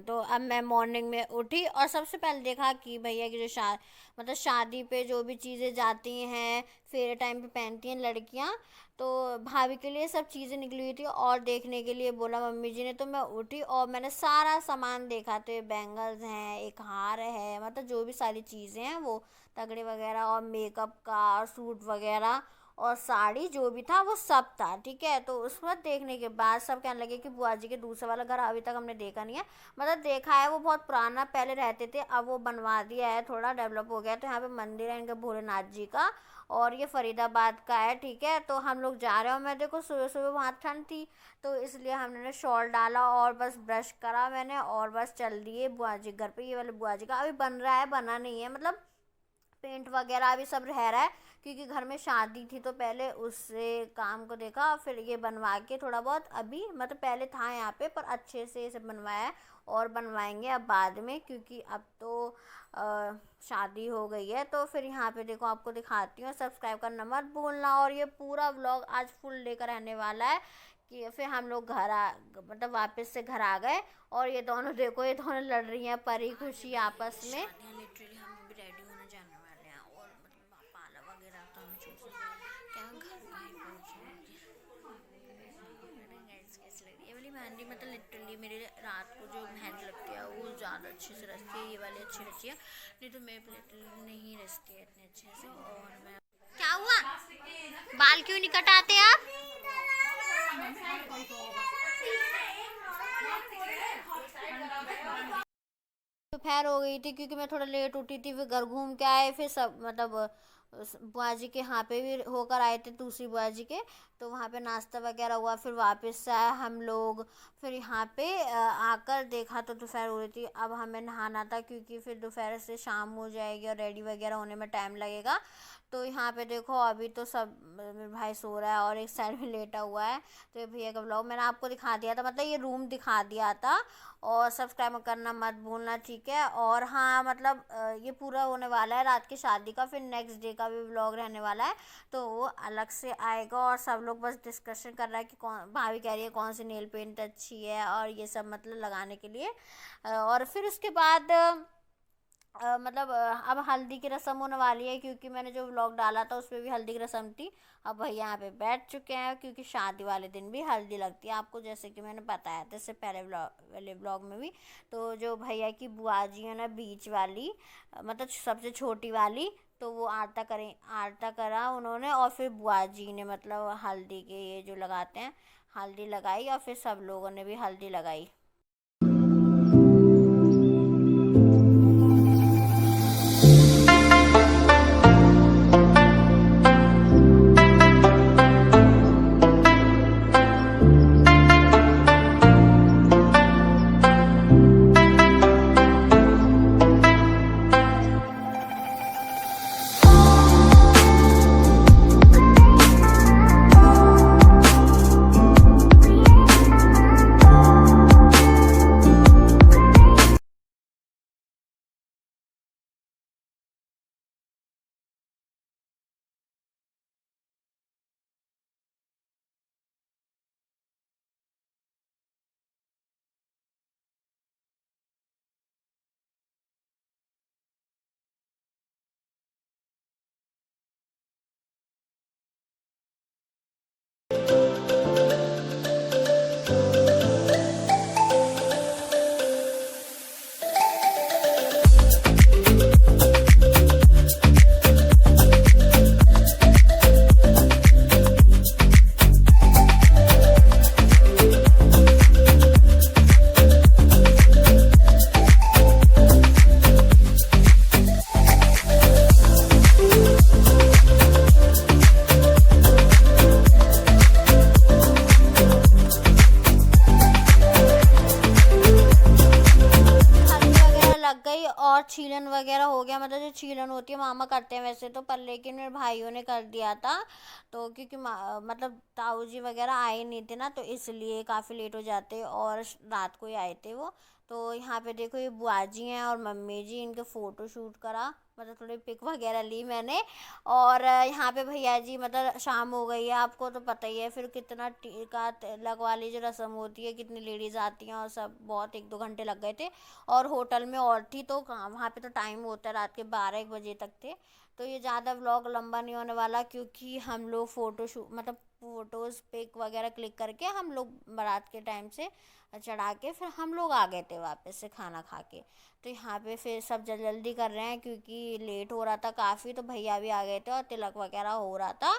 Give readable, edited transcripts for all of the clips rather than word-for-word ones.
तो अब मैं मॉर्निंग में उठी और सबसे पहले देखा कि भैया की जो मतलब शादी पे जो भी चीज़ें जाती हैं, फेरे टाइम पे पहनती हैं लड़कियां, तो भाभी के लिए सब चीज़ें निकली हुई थी और देखने के लिए बोला मम्मी जी ने। तो मैं उठी और मैंने सारा सामान देखा। तो ये बैंगल्स हैं, एक हार है, मतलब जो भी सारी चीज़ें हैं वो तगड़े वगैरह, और मेकअप का और सूट वगैरह और साड़ी जो भी था वो सब था, ठीक है। तो उस वक्त देखने के बाद सब कहने लगे कि बुआ जी के दूसरे वाला घर अभी तक हमने देखा नहीं है। मतलब देखा है, वो बहुत पुराना पहले रहते थे, अब वो बनवा दिया है, थोड़ा डेवलप हो गया। तो यहाँ पे मंदिर है इनका भोलेनाथ जी का, और ये फरीदाबाद का है, ठीक है। तो हम लोग जा रहे हो, मैं देखो सुबह सुबह वहाँ ठंड थी, तो इसलिए हमने शॉल डाला और बस ब्रश करा मैंने और बस चल दिए बुआ जी घर पे। ये वाले बुआ जी का अभी बन रहा है, बना नहीं है, मतलब पेंट वगैरह अभी सब रह रहा है, क्योंकि घर में शादी थी तो पहले उससे काम को देखा, फिर ये बनवा के थोड़ा बहुत अभी, मतलब पहले था यहाँ पे पर अच्छे से इसे बनवाया है और बनवाएंगे अब बाद में, क्योंकि अब तो शादी हो गई है। तो फिर यहाँ पे देखो आपको दिखाती हूँ, सब्सक्राइब करना मत भूलना। और ये पूरा व्लॉग आज फुल लेकर रहने वाला है कि फिर हम लोग मतलब वापस से घर आ गए। और ये दोनों देखो, ये दोनों लड़ रही हैं परी खुशी आपस में। लिटरली हम भी रेडी होने जाने वाले हैं, और मतलब पाला वगैरह तो हम चूज क्या घर का ही कैसी लग रही है ये वाली मेहंदी। मतलब लिटरली मेरे रात को जो मेहंदी लगती है वो ज़्यादा अच्छे से रचती है, ये वाली अच्छी रची है, नहीं तो मेरे लिटरली नहीं रचती है इतने अच्छे से। और मैं क्या हुआ, बाल क्यों नहीं कटाते आप? दोपहर हो गई थी क्योंकि मैं थोड़ा लेट उठी थी, फिर घर घूम के आए, फिर सब मतलब बुआ जी के यहाँ पे भी होकर आए थे, दूसरी बुआ जी के, तो वहाँ पे नाश्ता वगैरह हुआ, फिर वापस से आए हम लोग। फिर यहाँ पे आकर देखा तो दोपहर हो रही थी, अब हमें नहाना था क्योंकि फिर दोपहर से शाम हो जाएगी और रेडी वगैरह होने में टाइम लगेगा। तो यहाँ पे देखो अभी तो सब मेरे भाई सो रहा है और एक साइड में लेटा हुआ है। तो ये भैया का ब्लॉग मैंने आपको दिखा दिया था, मतलब ये रूम दिखा दिया था। और सब्सक्राइब करना मत भूलना, ठीक है। और हाँ मतलब ये पूरा होने वाला है रात की शादी का, फिर नेक्स्ट डे का भी व्लॉग रहने वाला है, तो वो अलग से आएगा। और सब लोग बस डिस्कशन कर रहा है कि कौन, भाभी कह रही है कौन सी नेल पेंट अच्छी है और ये सब मतलब लगाने के लिए। और फिर उसके बाद मतलब अब हल्दी की रस्म होने वाली है, क्योंकि मैंने जो व्लॉग डाला था उस पर भी हल्दी की रस्म थी। अब भैया यहाँ पे बैठ चुके हैं, क्योंकि शादी वाले दिन भी हल्दी लगती है आपको, जैसे कि मैंने बताया था इससे पहले वाले व्लॉग में भी। तो जो भैया की बुआ जी है ना, बीच वाली, मतलब सबसे छोटी वाली, तो वो आरता करा उन्होंने, और फिर बुआ जी ने मतलब हल्दी के ये जो लगाते हैं हल्दी लगाई, और फिर सब लोगों ने भी हल्दी लगाई। लग गई और छीलन वगैरह हो गया, मतलब जो छीलन होती है मामा करते हैं वैसे तो, पर लेकिन मेरे भाइयों ने कर दिया था। तो क्योंकि मतलब ताऊ जी वगैरह आए नहीं थे ना, तो इसलिए काफ़ी लेट हो जाते और रात को ही आए थे वो। तो यहाँ पे देखो ये बुआ जी हैं और मम्मी जी, इनके फ़ोटो शूट करा, मतलब थोड़ी पिक वगैरह ली मैंने। और यहाँ पे भैया जी, मतलब शाम हो गई है, आपको तो पता ही है फिर कितना टीका तिलक वाली जो रस्म होती है, कितनी लेडीज़ आती हैं और सब, बहुत 1-2 घंटे लग गए थे। और होटल में और थी तो कहाँ, वहाँ पे तो टाइम होता है रात के 12-1 बजे तक थे। तो ये ज़्यादा व्लॉग लंबा नहीं होने वाला, क्योंकि हम लोग फ़ोटो शूट, मतलब फ़ोटोज़ पिक वगैरह क्लिक करके हम लोग बारात के टाइम से चढ़ा के फिर हम लोग आ गए थे वापस से खाना खा के। तो यहाँ पे फिर सब जल्दी कर रहे हैं क्योंकि लेट हो रहा था काफ़ी, तो भैया भी आ गए थे और तिलक वगैरह हो रहा था।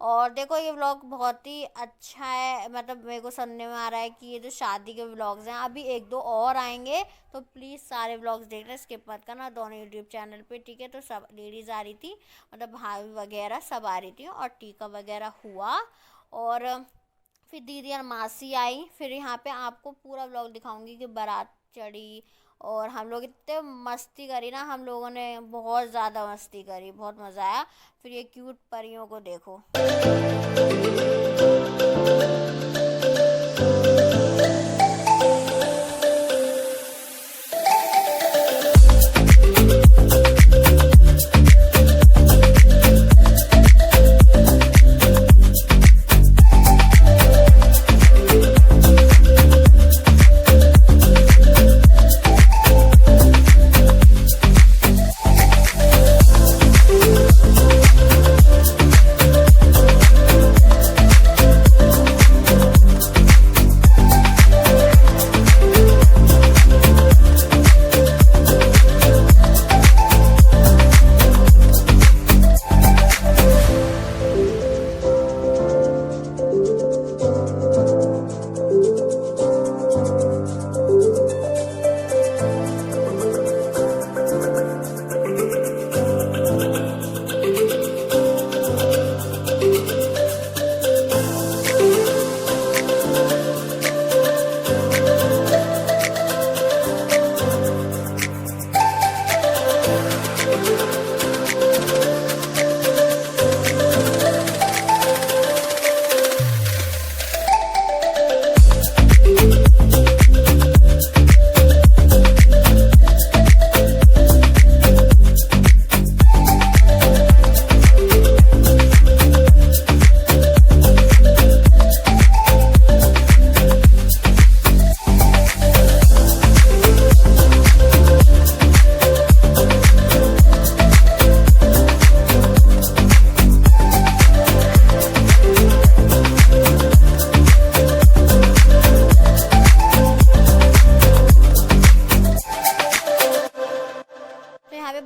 और देखो ये व्लॉग बहुत ही अच्छा है, मतलब मेरे को सुनने में आ रहा है कि ये जो शादी के व्लॉग्स हैं अभी 1-2 और आएंगे, तो प्लीज़ सारे व्लॉग्स देखना, स्किप मत करना, दोनों यूट्यूब चैनल पे, ठीक है। तो सब लेडीज़ आ रही थी, मतलब भाभी वगैरह सब आ रही थी और टीका वगैरह हुआ। और फिर दीदी और मासी आई। फिर यहाँ पे आपको पूरा व्लॉग दिखाऊंगी कि बारात चढ़ी और हम लोग इतने मस्ती करी ना, हम लोगों ने बहुत ज़्यादा मस्ती करी, बहुत मज़ा आया। फिर ये क्यूट परियों को देखो।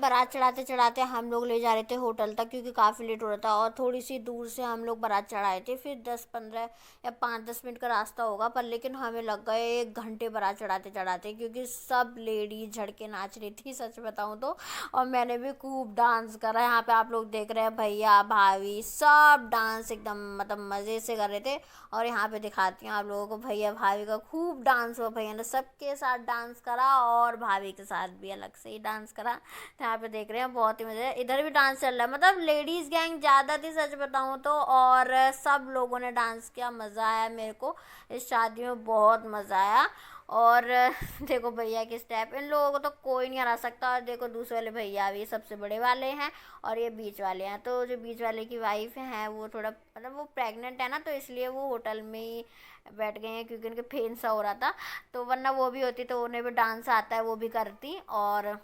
बारात चढ़ाते चढ़ाते हम लोग ले जा रहे थे होटल तक, क्योंकि काफ़ी लेट हो रहा था और थोड़ी सी दूर से हम लोग बारात चढ़ाए थे। फिर 10-15 या 5-10 मिनट का रास्ता होगा, पर लेकिन हमें लग गए 1 घंटे बारात चढ़ाते चढ़ाते, क्योंकि सब लेडीज झड़के नाच रही थी, सच बताऊँ तो। और मैंने भी खूब डांस करा। यहाँ पे आप लोग देख रहे हैं भैया भाभी सब डांस एकदम मतलब मज़े से कर रहे थे। और यहाँ पे दिखाती हूँ आप लोगों को भैया भाभी का खूब डांस हुआ। भैया ने सबके साथ डांस करा और भाभी के साथ भी अलग से ही डांस करा। तो यहाँ पे देख रहे हैं बहुत ही मज़ा है। इधर भी डांस चल रहा है, मतलब लेडीज़ गैंग ज़्यादा थी सच बताऊँ तो, और सब लोगों ने डांस किया, मज़ा आया मेरे को इस शादी में, बहुत मज़ा आया। और देखो भैया के स्टेप, इन लोगों को तो कोई नहीं हरा सकता। और देखो दूसरे वाले भैया भी सबसे बड़े वाले हैं और ये बीच वाले हैं। तो जो बीच वाले की वाइफ हैं वो थोड़ा मतलब वो प्रेग्नेंट है ना, तो इसलिए वो होटल में ही बैठ गए हैं, क्योंकि उनके पेन सा हो रहा था। तो वरना वो भी होती तो उन्हें भी डांस आता है, वो भी करती। और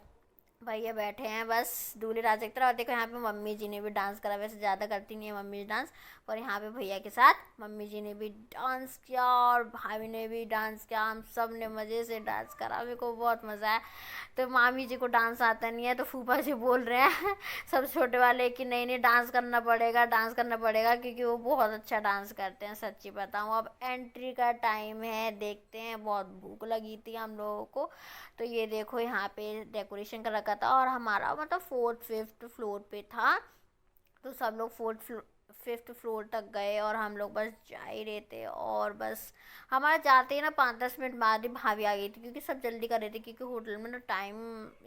भैया बैठे हैं बस दूल्हे राज देखते रहो। और देखो यहाँ पे मम्मी जी ने भी डांस करा, वैसे ज़्यादा करती नहीं है मम्मी जी डांस, पर यहाँ पे भैया के साथ मम्मी जी ने भी डांस किया और भाभी ने भी डांस किया। हम सब ने मज़े से डांस करा, मेरे को बहुत मज़ा आया। तो मामी जी को डांस आता नहीं है, तो फूफा जी बोल रहे हैं सब छोटे वाले कि नहीं नहीं डांस करना पड़ेगा, डांस करना पड़ेगा, क्योंकि वो बहुत अच्छा डांस करते हैं। सच्ची बताऊँ, अब एंट्री का टाइम है, देखते हैं। बहुत भूख लगी थी हम लोगों को। तो ये देखो यहाँ पे डेकोरेशन कर रखा था और हमारा मतलब 4th-5th फ्लोर पे था। तो सब लोग 5th फ्लोर तक गए और हम लोग बस जा ही रहे थे। और बस हमारा जाते ही ना 5-10 मिनट बाद ही भाभी आ गई थी, क्योंकि सब जल्दी कर रहे थे, क्योंकि होटल में ना टाइम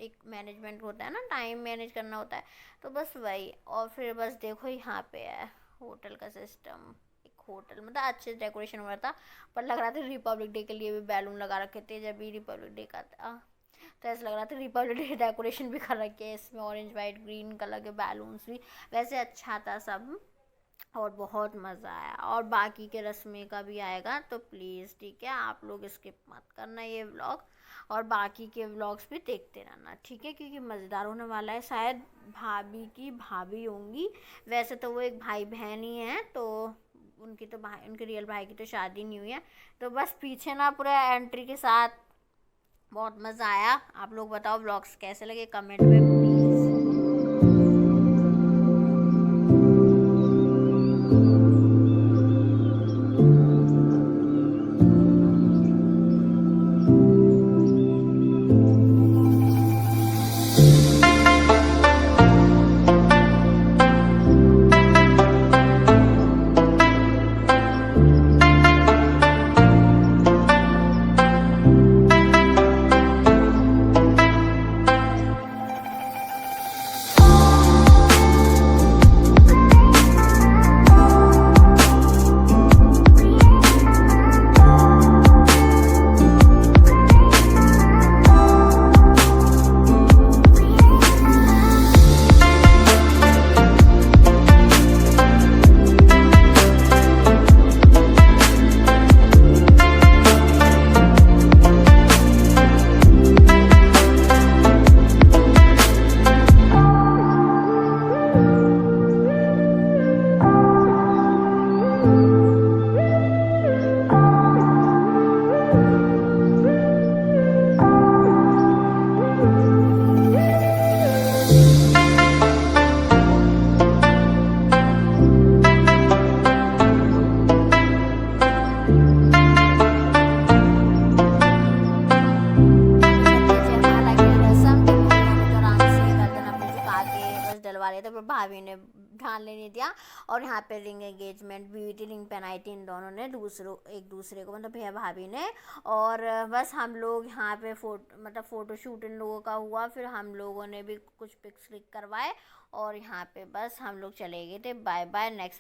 एक मैनेजमेंट होता है ना, टाइम मैनेज करना होता है। तो बस वही। और फिर बस देखो यहाँ पे है होटल का सिस्टम। एक होटल, मतलब अच्छे से डेकोरेशन हो रहा था, पर लग रहा था रिपब्लिक डे के लिए भी बैलून लगा रखे थे, जब भी रिपब्लिक डे का था तो ऐसा लग रहा था रिपब्लिक डे डेकोरेशन भी कर रखे है इसमें, ऑरेंज वाइट ग्रीन कलर के बैलून्स भी। वैसे अच्छा था सब, और बहुत मज़ा आया। और बाकी के रस्में का भी आएगा, तो प्लीज़ ठीक है आप लोग स्किप मत करना ये व्लॉग, और बाकी के व्लॉग्स भी देखते रहना, ठीक है, क्योंकि मज़ेदार होने वाला है। शायद भाभी की भाभी होंगी, वैसे तो वो एक भाई बहन ही हैं, तो उनकी तो भाई, उनके रियल भाई की तो शादी नहीं हुई है। तो बस पीछे ना पूरा एंट्री के साथ बहुत मज़ा आया। आप लोग बताओ व्लॉग्स कैसे लगे कमेंट में प्लीज़। तो फिर भाभी ने ध्यान लेने दिया, और यहाँ पे रिंग एंगेजमेंट ब्यूटी रिंग पहनाई थी इन दोनों ने एक दूसरे को, मतलब भैया भाभी ने। और बस हम लोग यहाँ पे फ़ोटो शूट इन लोगों का हुआ, फिर हम लोगों ने भी कुछ पिक्स क्लिक करवाए, और यहाँ पे बस हम लोग चले गए थे। Bye bye, next